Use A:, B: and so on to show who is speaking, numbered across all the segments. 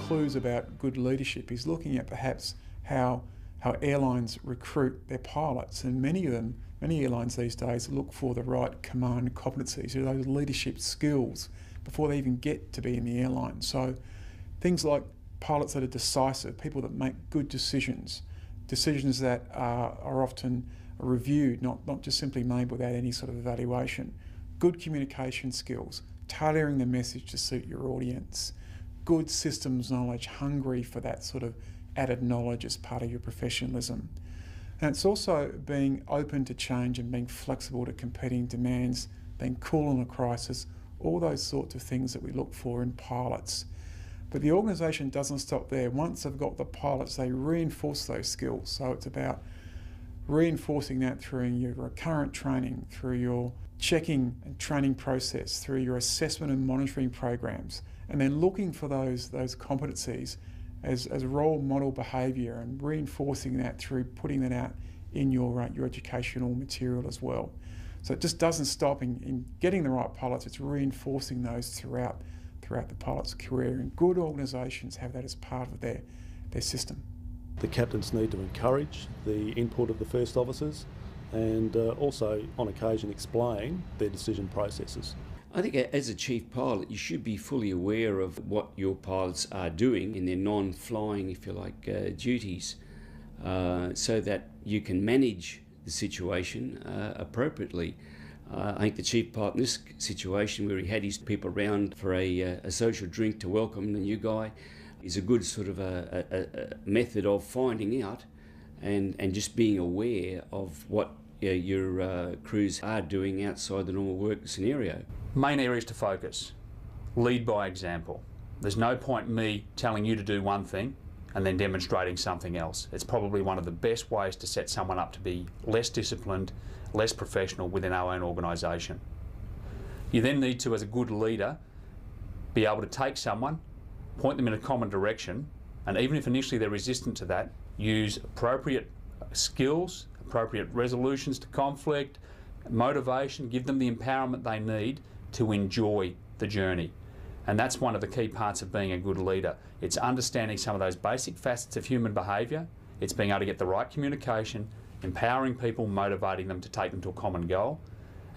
A: clues about good leadership is looking at perhaps how airlines recruit their pilots, and many airlines these days look for the right command competencies, those leadership skills, before they even get to be in the airline. So things like pilots that are decisive, people that make good decisions that are often reviewed, not just simply made without any sort of evaluation. Good communication skills, tailoring the message to suit your audience, good systems knowledge, hungry for that sort of added knowledge as part of your professionalism. And it's also being open to change and being flexible to competing demands, being cool in a crisis, all those sorts of things that we look for in pilots. But the organisation doesn't stop there. Once they've got the pilots, they reinforce those skills. So it's about reinforcing that through your recurrent training, through your checking and training process, through your assessment and monitoring programs, and then looking for those competencies as role model behaviour and reinforcing that through putting that out in your educational material as well. So it just doesn't stop in getting the right pilots, it's reinforcing those throughout the pilot's career, and good organisations have that as part of their system.
B: The captains need to encourage the input of the first officers and also on occasion explain their decision processes.
C: I think as a chief pilot, you should be fully aware of what your pilots are doing in their non-flying, if you like, duties, so that you can manage the situation appropriately. I think the chief pilot in this situation, where he had his people around for a social drink to welcome the new guy, is a good sort of a method of finding out and just being aware of what your crews are doing outside the normal work scenario.
D: Main areas to focus. Lead by example. There's no point in me telling you to do one thing and then demonstrating something else. It's probably one of the best ways to set someone up to be less disciplined, less professional within our own organisation. You then need to, as a good leader, be able to take someone, point them in a common direction, and even if initially they're resistant to that, use appropriate skills, appropriate resolutions to conflict, motivation, give them the empowerment they need to enjoy the journey. And that's one of the key parts of being a good leader. It's understanding some of those basic facets of human behaviour. It's being able to get the right communication, empowering people, motivating them to take them to a common goal.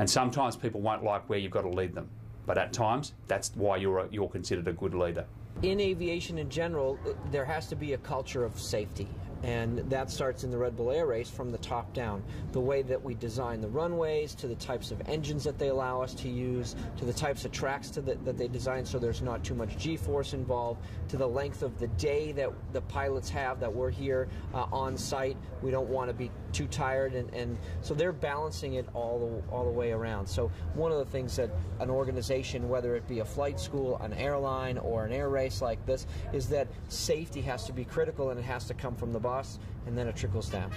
D: And sometimes people won't like where you've got to lead them. But at times, that's why you're considered a good leader.
E: In aviation in general, there has to be a culture of safety. And that starts in the Red Bull Air Race from the top down. The way that we design the runways, to the types of engines that they allow us to use, to the types of tracks that they design so there's not too much G-force involved, to the length of the day that the pilots have, that we're here on site. We don't want to be too tired, and so they're balancing it all the way around. So one of the things that an organization, whether it be a flight school, an airline, or an air race like this, is that safety has to be critical, and it has to come from the boss, and then it trickles down.